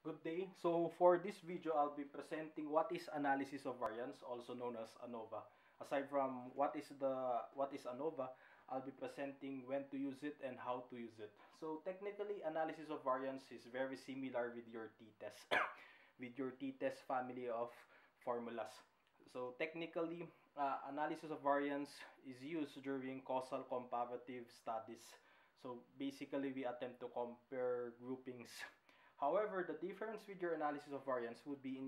Good day. So for this video, I'll be presenting what is analysis of variance, also known as ANOVA. Aside from what is ANOVA, I'll be presenting when to use it and how to use it. So technically, analysis of variance is very similar with your Ttest, with your Ttest family of formulas. So technically, analysis of variance is used during causal comparative studies. So basically, we attempt to compare groupings. However, the difference with your analysis of variance would be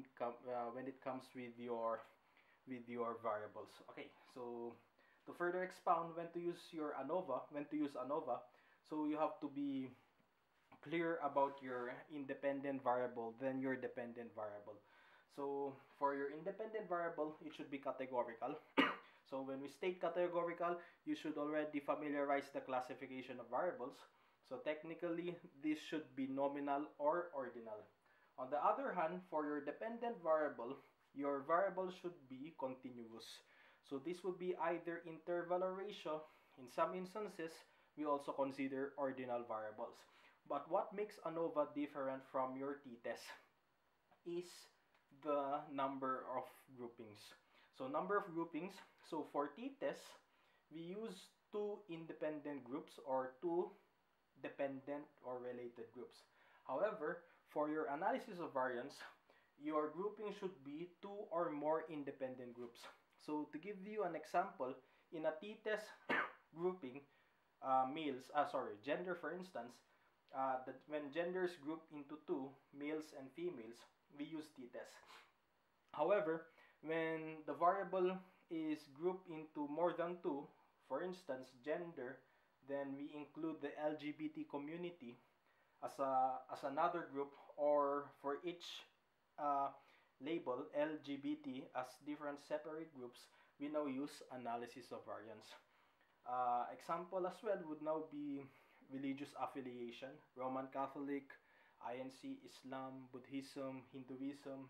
when it comes with your variables. Okay, so to further expound when to use ANOVA, so you have to be clear about your independent variable then your dependent variable. So for your independent variable, it should be categorical. So when we state categorical, you should already familiarize the classification of variables. So technically, this should be nominal or ordinal. On the other hand, for your dependent variable, your variable should be continuous. So this would be either interval or ratio. In some instances, we also consider ordinal variables. But what makes ANOVA different from your Ttest is the number of groupings. So number of groupings. So for Ttest, we use two independent groups or two dependent or related groups. However, for your analysis of variance, your grouping should be two or more independent groups. So to give you an example, in a Ttest grouping, gender for instance, when gender is grouped into two, males and females, we use Ttest. However, when the variable is grouped into more than two, for instance, gender, then we include the LGBT community as another group, or for each label LGBT as different separate groups, we now use analysis of variance. Example as well would now be religious affiliation, Roman Catholic, INC, Islam, Buddhism, Hinduism,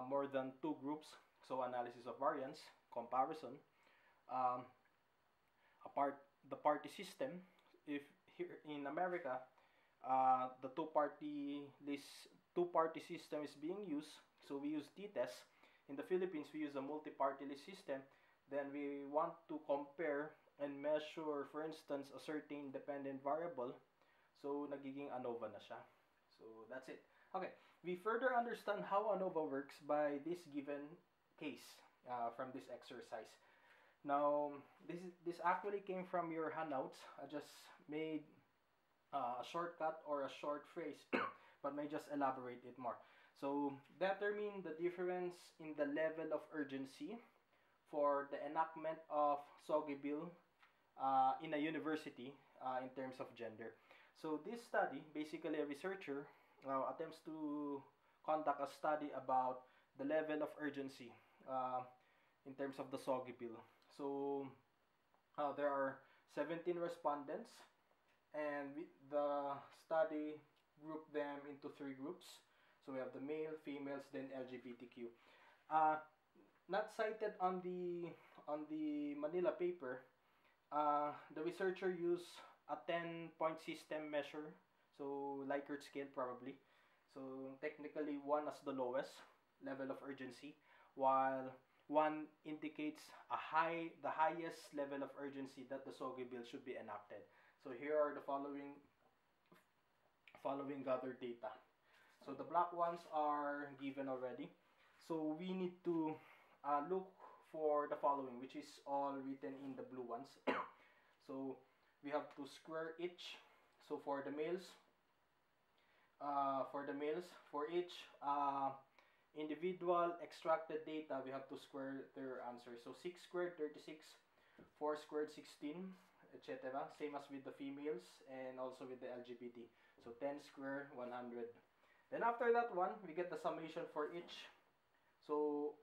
more than two groups, so analysis of variance, comparison. The party system, if here in America, the two-party system is being used, so we use Ttest. In the Philippines, we use a multi-party list system. Then we want to compare and measure, for instance, a certain dependent variable. So nagiging ANOVA na siya. So that's it. Okay, we further understand how ANOVA works by this given case from this exercise. Now, this actually came from your handouts. I just made a shortcut or a short phrase, but may just elaborate it more. So, determine the difference in the level of urgency for the enactment of SOGI bill in a university in terms of gender. So, this study, basically a researcher attempts to conduct a study about the level of urgency in terms of the SOGI bill. So there are 17 respondents, and the study grouped them into three groups. So we have the male, females, then LGBTQ. Not cited on the Manila paper, the researcher used a 10-point system measure, so Likert scale probably. So technically 1 as the lowest level of urgency, while 1 indicates the highest level of urgency that the SOGI bill should be enacted. So here are the following gathered data. So the black ones are given already. So we need to look for the following, which is all written in the blue ones. So we have to square each. So for the males, for each individual extracted data, we have to square their answer. So 6 squared, 36, 4 squared, 16, etc. Same as with the females and also with the LGBT. So 10 squared, 100. Then after that one, we get the summation for each. So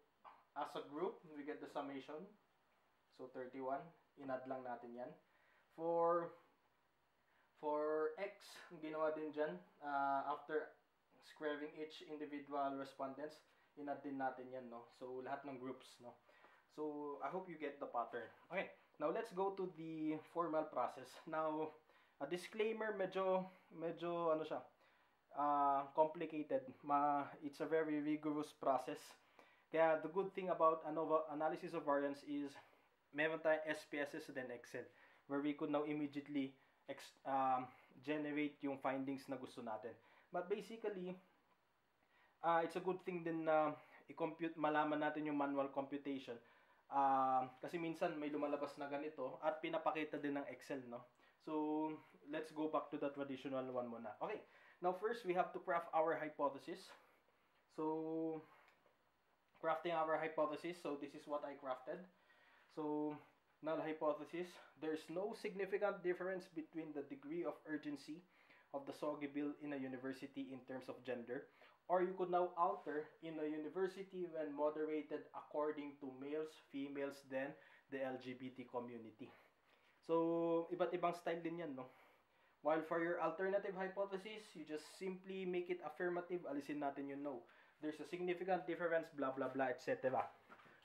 as a group, we get the summation. So 31, inad lang natin yan. For X, ginawa din dyan, after squaring each individual respondents, inad din natin yan, no? So, lahat ng groups, no? So, I hope you get the pattern. Okay, now let's go to the formal process. Now, a disclaimer, medyo ano siya, complicated. It's a very rigorous process. Kaya the good thing about ANOVA analysis of variance is meron tayong SPSS then Excel where we could now immediately generate yung findings na gusto natin. But basically, it's a good thing din na i-compute, malaman natin yung manual computation. Kasi minsan may lumalabas na ganito at pinapakita din ng Excel, no? So, let's go back to the traditional one muna. Okay, now first we have to craft our hypothesis. So, crafting our hypothesis. So, this is what I crafted. So, null hypothesis. There's no significant difference between the degree of urgency of the soggy bill in a university in terms of gender. Or you could now alter in a university when moderated according to males, females, then the LGBT community. So, iba't ibang style din yan, no? While for your alternative hypothesis, you just simply make it affirmative, alisin natin yung no. There's a significant difference, blah, blah, blah, etc.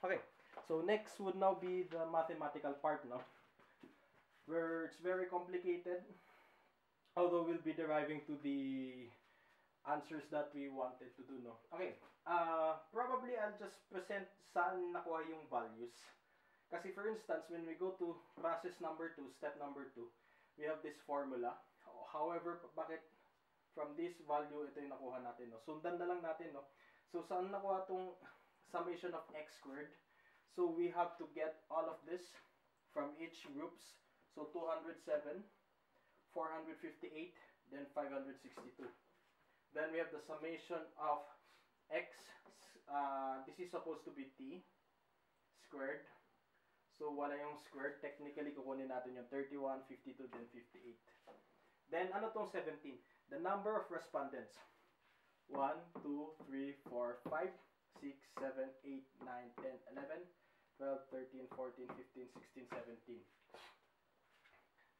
Okay, so next would now be the mathematical part, no? Where it's very complicated, although we'll be deriving to the answers that we wanted to do, no? Okay, probably I'll just present saan nakuha yung values. Kasi for instance, when we go to process number 2, step number 2, we have this formula. However, bakit from this value, ito yung nakuha natin, no? Sundan na lang natin, no? So, saan nakuha itong summation of x squared? So, we have to get all of this from each groups. So, 207, 458, then 562. Then, we have the summation of x. This is supposed to be t squared. So, wala yung squared. Technically, kukunin natin yung 31, 52, then 58. Then, ano tong 17? The number of respondents. 1, 2, 3, 4, 5, 6, 7, 8, 9, 10, 11, 12, 13, 14, 15, 16, 17.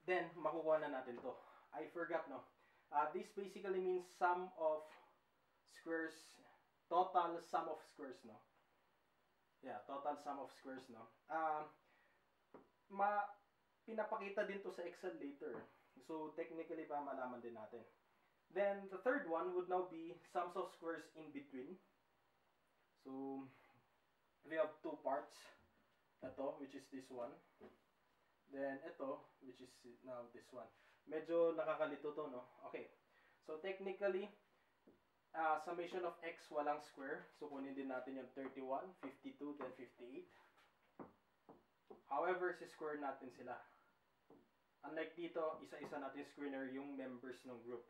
Then, makukuha na natin to. I forgot, no? This basically means sum of squares, total sum of squares, no? Yeah, total sum of squares, no? Pinapakita din to sa Excel later. So, technically pa malaman din natin. Then, the third one would now be sums of squares in between. So, we have two parts. Ito, which is this one. Then, ito, which is now this one. Medyo nakakalito to, no? Okay. So, technically, summation of x walang square. So, kunin din natin yung 31, 52, then 58. However, si square natin sila. Unlike dito, isa-isa natin square yung members ng group.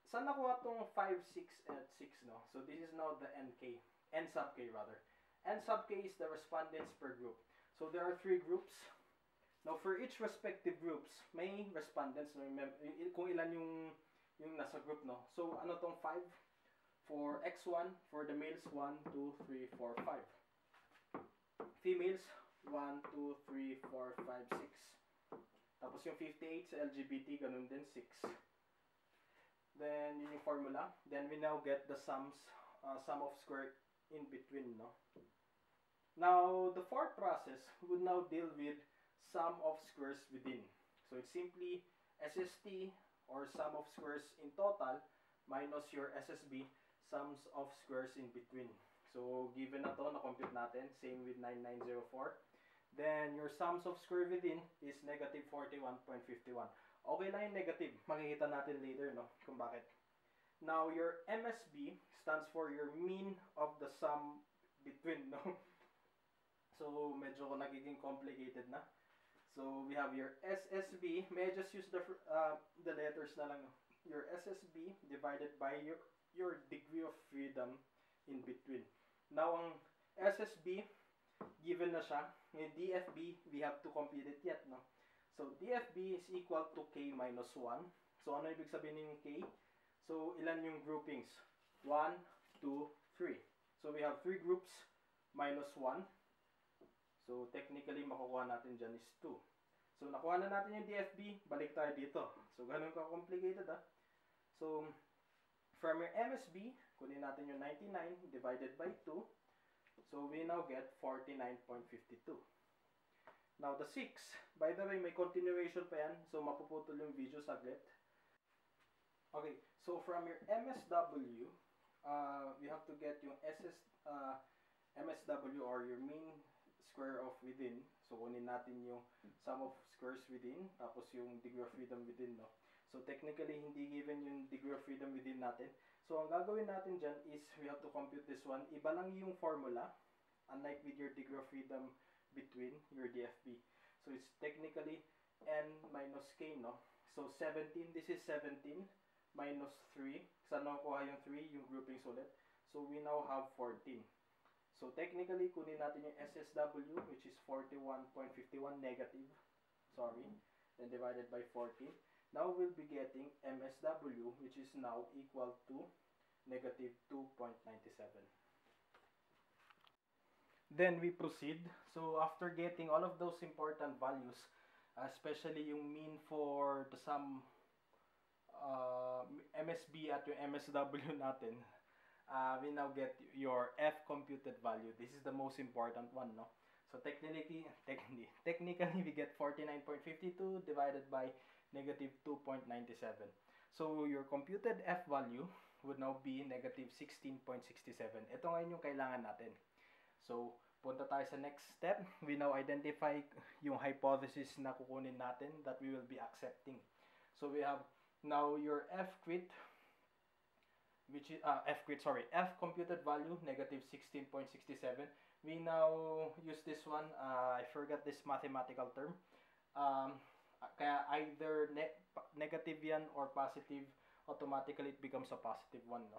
Saan nakuha itong 5, 6, and 6, no? So, this is now the NK. N sub K, rather. N sub K is the respondents per group. So, there are 3 groups. Now, for each respective groups, may respondents, no? Kung ilan yung nasa group, no? So, ano tong 5? For X1, for the males, 1, 2, 3, 4, 5. Females, 1, 2, 3, 4, 5, 6. Tapos yung 58 sa LGBT, ganun din, 6. Then, yun yung formula. Then, we now get the sum of square in between, no? Now, the fourth process would now deal with sum of squares within. So, it's simply SST, or sum of squares in total, minus your SSB, sums of squares in between. So, given na to, na-compute natin, same with 9904. Then, your sums of square within is negative 41.51. Okay lang yung negative. Makikita natin later, no? Kung bakit. Now, your MSB stands for your mean of the sum between, no? So, medyo nagiging complicated na. So, we have your SSB. May I just use the letters na lang, no? Your SSB divided by your degree of freedom in between. Now, ang SSB, given na siya. Yung DFB, we have to compute it yet, no? So, DFB is equal to K minus 1. So, ano ibig sabihin ng K? So, ilan yung groupings? 1, 2, 3. So, we have 3 groups minus 1. So, technically, makukuha natin dyan is 2. So, nakuha na natin yung DFB. Balik tayo dito. So, ganun ka-complicated, ha? So, from your MSB, kunin natin yung 99 divided by 2. So, we now get 49.52. Now, the 6, by the way, may continuation pa yan. So, mapuputol yung video saglit. Okay, So from your MSW, we have to get yung MSW or your mean square of within. So kunin natin yung sum of squares within, tapos yung degree of freedom within, no? So technically, hindi given yung degree of freedom within natin. So ang gagawin natin dyan is we have to compute this one. Iba lang yung formula, unlike with your degree of freedom between your DFB. So it's technically n minus k, no? So 17, this is 17 minus 3. Saan nakuha yung 3? Yung groupings ulit. So we now have 14. So technically, kunin natin yung SSW, which is 41.51 negative. Sorry. Then divided by 14. Now we'll be getting MSW, which is now equal to negative 2.97. Then we proceed. So after getting all of those important values, especially yung mean for the sum MSB at yung MSW natin, we now get your F computed value. This is the most important one, no? So technically we get 49.52 divided by negative 2.97. So your computed F value would now be negative 16.67. Ito ngayon yung kailangan natin. So punta tayo sa next step. We now identify yung hypothesis na kukunin natin that we will be accepting. So we have now your F computed value negative 16.67. We now use this one. I forgot this mathematical term. Kaya either negative yan or positive, automatically it becomes a positive one, no?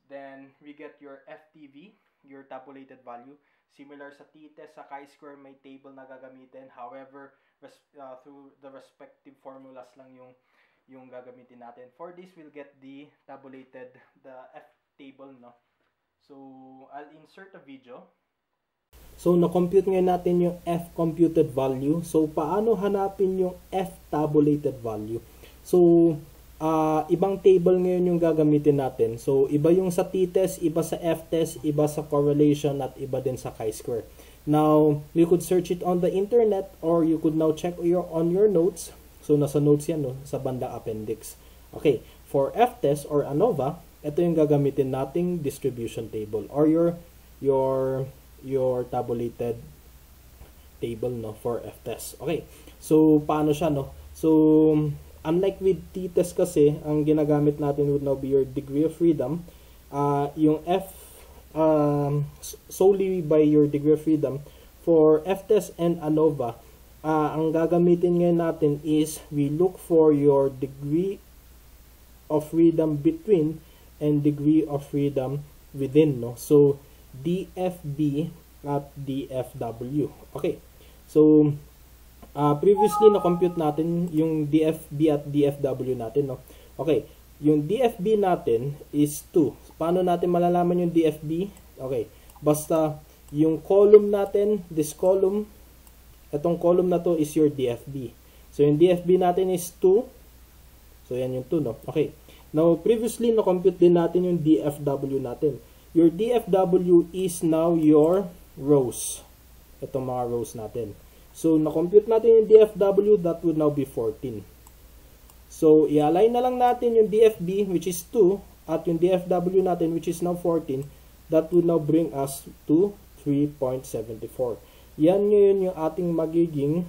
Then we get your FTV, your tabulated value. Similar sa Ttest, sa chi-square may table na gagamitin. However, through the respective formulas lang yung gagamitin natin. For this, we'll get the tabulated, the F table, no? So I'll insert a video. So na-compute ngayon natin yung F computed value. So paano hanapin yung F tabulated value? So ibang table ngayon yung gagamitin natin. So iba yung sa Ttest, iba sa Ftest, iba sa correlation at iba din sa chi-square. Now, you could search it on the internet or you could now check on your notes. So nasa notes yan, no, sa banda appendix. Okay, for Ftest or ANOVA, ito yung gagamitin nating distribution table or your tabulated table, no, for Ftest. Okay, so paano siya, no? So unlike with Ttest kasi, ang ginagamit natin would now be your degree of freedom. Yung F solely by your degree of freedom. For Ftest and ANOVA, ang gagamitin ngayon natin is we look for your degree of freedom between and degree of freedom within, no? So DFB at DFW. Okay. So previously na-compute natin yung DFB at DFW natin, no? Okay. Yung DFB natin is 2. Paano natin malalaman yung DFB? Okay. Basta yung column natin, this column, itong column na to is your DFB. So yung DFB natin is 2. So yan yung 2, no? Okay. Now, previously na-compute din natin yung DFW natin. Your DFW is now your rows. Itong mga rows natin. So, na-compute natin yung DFW, that would now be 14. So, i-align na lang natin yung DFB, which is 2, at yung DFW natin, which is now 14. That would now bring us to 3.74. Yan yun yung ating magiging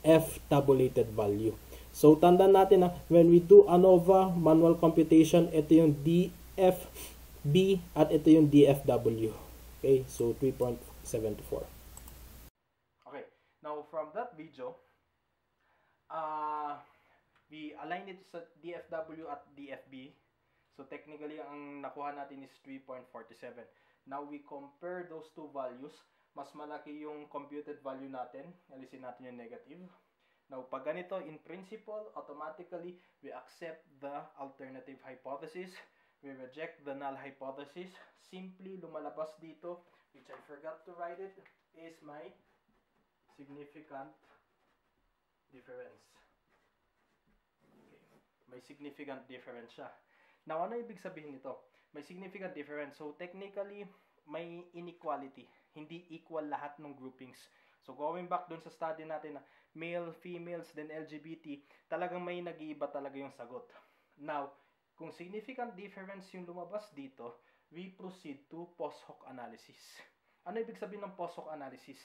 F tabulated value. So, tandaan natin na when we do ANOVA, manual computation, ito yung DFB at ito yung DFW. Okay, so 3.74. Okay, now from that video, we align it sa DFW at DFB. So, technically, ang nakuha natin is 3.47. Now, we compare those two values. Mas malaki yung computed value natin. Alisin natin yung negative. Now, pag ganito, in principle, automatically, we accept the alternative hypothesis. We reject the null hypothesis. Simply, lumalabas dito, which I forgot to write it, is my significant difference. Okay. May significant difference siya. Now, ano ibig sabihin nito? May significant difference. So, technically, may inequality. Hindi equal lahat ng groupings. So, going back dun sa study natin na male, females, then LGBT, talagang may nag-iiba talaga yung sagot. Now, Kung significant difference yung lumabas dito, we proceed to post hoc analysis. Ano ibig sabihin ng post hoc analysis?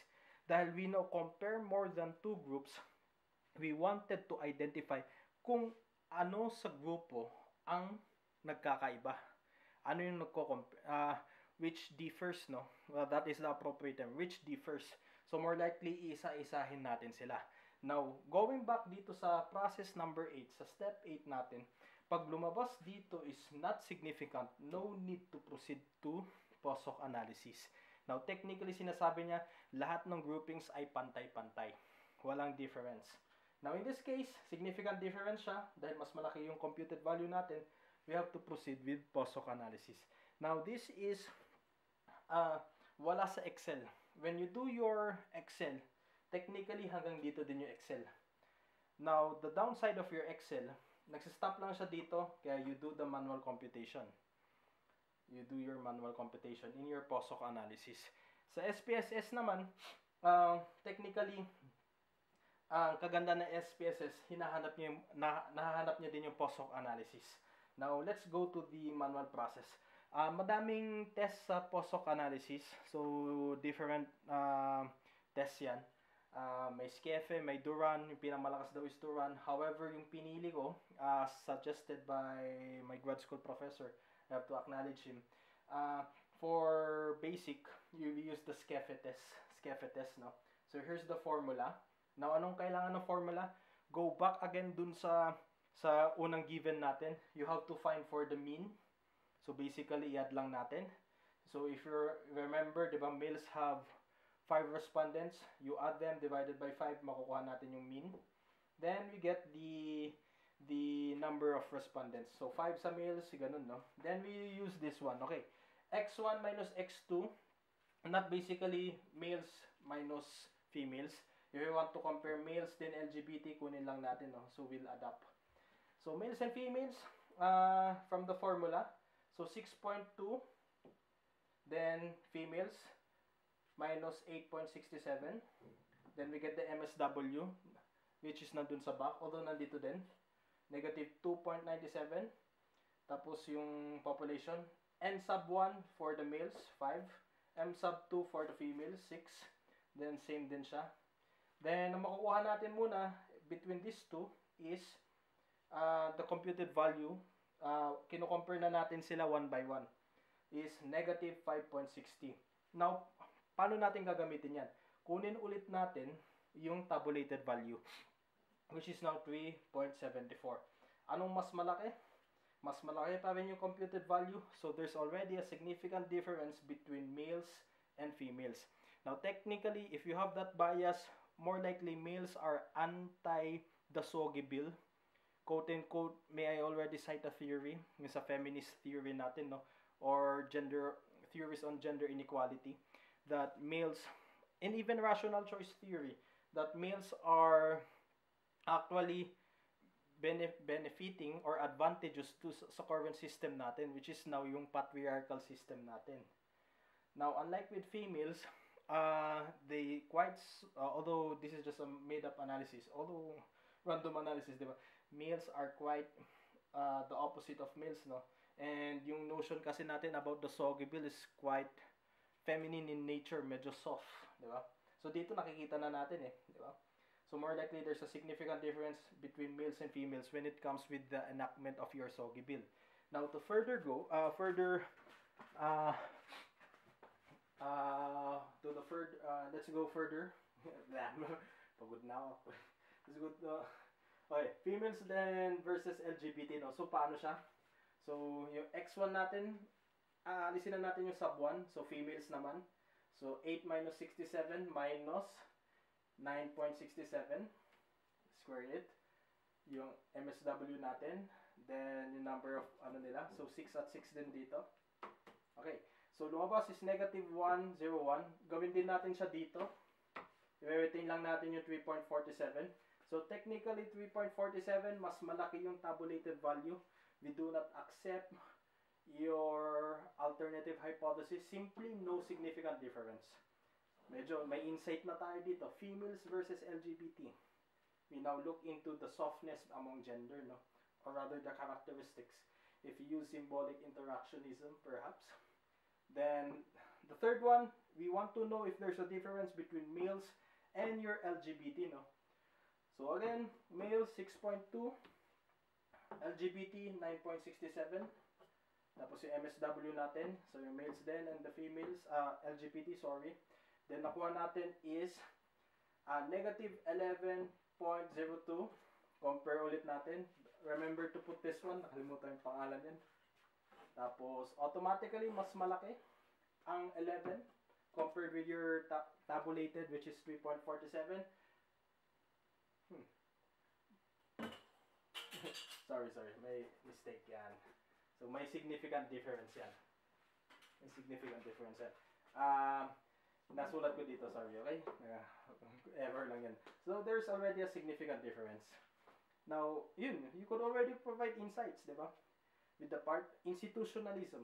Dahil we now compare more than two groups, we wanted to identify kung ano sa grupo ang nagkakaiba. Ano yung which differs, no? Well, that is the appropriate term. Which differs. So, more likely, isa-isahin natin sila. Now, going back dito sa process number 8, sa step 8 natin, pag lumabas dito is not significant, no need to proceed to post hoc analysis. Now, technically, sinasabi niya, lahat ng groupings ay pantay-pantay. Walang difference. Now, in this case, significant difference siya, dahil mas malaki yung computed value natin, we have to proceed with post hoc analysis. Now, this is wala sa Excel. When you do your Excel, technically hanggang dito din yung Excel. Now, the downside of your Excel, nagsistop lang siya dito, kaya you do the manual computation. You do your manual computation in your post hoc analysis. Sa SPSS naman, technically, ang kaganda ng SPSS, nahahanap niya din yung post hoc analysis. Now, let's go to the manual process. Madaming test sa post hoc analysis. So, different tests yan. May SCEFE, may Duran. Yung pinamalakas daw is Duran. However, yung pinili ko, suggested by my grad school professor, I have to acknowledge him. For basic, you use the SCEFE test. SCEFE test, no? So, here's the formula. Now, anong kailangan ng formula? Go back again dun sa unang given natin. You have to find for the mean. So, basically, i-add lang natin. So, if you remember, di ba, males have 5 respondents. You add them, divided by 5, makukuha natin yung mean. Then, we get the number of respondents. So, 5 sa males, ganun, no? Then, we use this one. Okay. X1 minus X2, not basically males minus females. If we want to compare males, then LGBT, kunin lang natin, no? So, we'll add up. So, males and females, from the formula, so 6.2, then females, minus 8.67, then we get the MSW, which is nandun sa back, although nandito din, negative 2.97, tapos yung population, N sub 1 for the males, 5, M sub 2 for the females, 6, then same din siya. Then, ang makukuha natin muna, between these two, is the computed value, kino-compare na natin sila one by one, is negative 5.60. Now, paano natin gagamitin yan? Kunin ulit natin yung tabulated value, which is now 3.74. Anong mas malaki? Mas malaki pa rin yung computed value. So, there's already a significant difference between males and females. Now, technically, if you have that bias, more likely males are anti the soggy bill. Quote and quote, may I already cite a theory, yung sa feminist theory natin, no? Or gender theories on gender inequality, that males, and even rational choice theory, that males are actually benefiting or advantageous to sa current system natin, which is now yung patriarchal system natin. Now, unlike with females, they quite, although this is just a made-up analysis, although random analysis, di ba? Males are quite the opposite of males, no? And yung notion kasi natin about the soggy bill is quite feminine in nature, medyo soft, di ba? So, dito nakikita na natin di ba? So, more likely, there's a significant difference between males and females when it comes with the enactment of your soggy bill. Now, to further go, let's go further. Pagod na ako. Let's go to, okay, females then versus LGBT, no? So, paano siya? So, yung X1 natin, alisin na natin yung sub 1. So, females naman. So, 8 minus 67 minus 9.67. Square it. Yung MSW natin. Then, yung number of, nila. So, 6 at 6 din dito. Okay. So, lumabas is negative 101. Gawin din natin siya dito. I-retain lang natin yung 3.47. So, technically, 3.47, mas malaki yung tabulated value. We do not accept your alternative hypothesis. Simply no significant difference. Medyo may insight na tayo dito. Females versus LGBT. We now look into the softness among gender, no? Or rather, the characteristics. if you use symbolic interactionism, perhaps. Then the third one, we want to know if there's a difference between males and your LGBT, no? So again, males 6.2, LGBT 9.67. Tapos yung MSW natin, so yung males din and the females, LGBT, sorry. Then nakuha natin is negative 11.02. Compare ulit natin. Remember to put this one, nakalimutan yung pangalan yan. Tapos automatically mas malaki ang 11 compared with your tabulated, which is 3.47. sorry, may mistake yan. So may significant difference yan. May significant difference yan. Nasulat ko dito, sorry, okay? Ever lang yan. So there's already a significant difference. Now, you could already provide insights, di ba? With the part, institutionalism.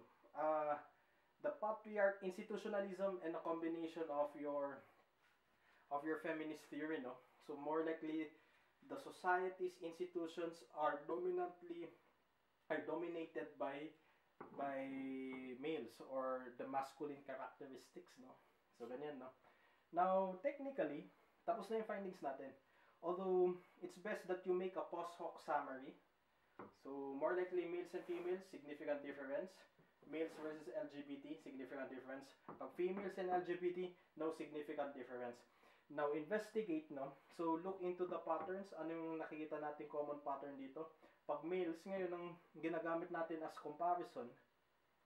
The patriarch institutionalism and a combination of your feminist theory, no? So more likely, the society's institutions are dominated by males or the masculine characteristics, no? So ganyan, no? Now, technically, tapos na yung findings natin. Although, it's best that you make a post hoc summary. So, more likely, males and females, significant difference. Males versus LGBT, significant difference. Pag females and LGBT, no significant difference. Now, investigate, no? So, look into the patterns. Ano yung nakikita natin common pattern dito? Pag males ngayon ang ginagamit natin as comparison,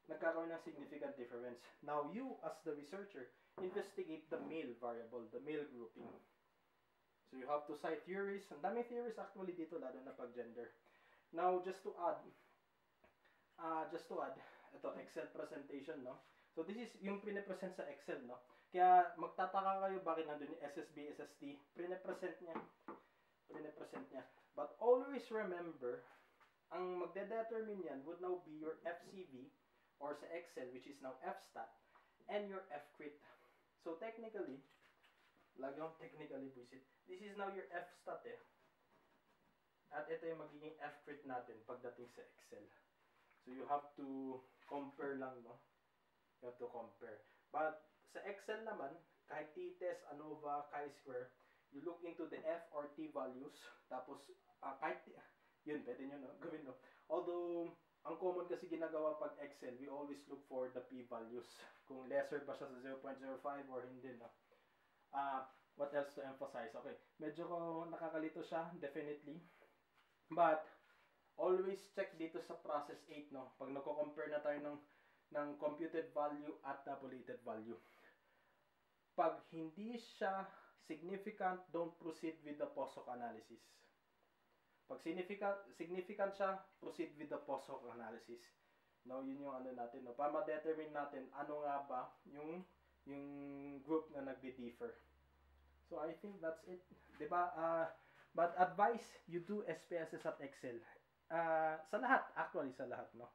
nagkakaroon ng significant difference. Now, you as the researcher, investigate the male variable, the male grouping. So, you have to cite theories. Ang daming theories actually dito, lalo na pag gender. Now, just to add, ito, Excel presentation, no? So, this is yung pinipresent sa Excel, no? Kaya, magtataka kayo bakit nandun yung SSB, SST. Pinipresent niya. But always remember, ang magde-determine yan would now be your FCV, or sa Excel, which is now FStat, and your FCrit. So, technically, lagi yung technically buisit. This is now your FStat, eh. At ito yung magiging FCrit natin pagdating sa Excel. So, you have to compare lang, no? You have to compare. But, sa Excel naman, kahit Ttest, ANOVA, chi-square, you look into the F or T values. Tapos, kahit, yun, pwede nyo, no? Gawin, no? Although, ang common kasi ginagawa pag Excel, we always look for the P values. Kung lesser ba siya sa 0.05 or hindi, no? What else to emphasize? Okay, medyo nakakalito siya, definitely. But, always check dito sa process 8, no? Pag nagko-compare na tayo ng computed value at tabulated value. Pag hindi siya significant, don't proceed with the post hoc analysis. Pag significant siya, proceed with the post hoc analysis. No, yun yung ano natin, no? Para ma-determine natin ano nga ba yung group na nagdi-differ. So I think that's it. 'Di ba? But advice, you do SPSS at Excel. Sa lahat, actually sa lahat, no?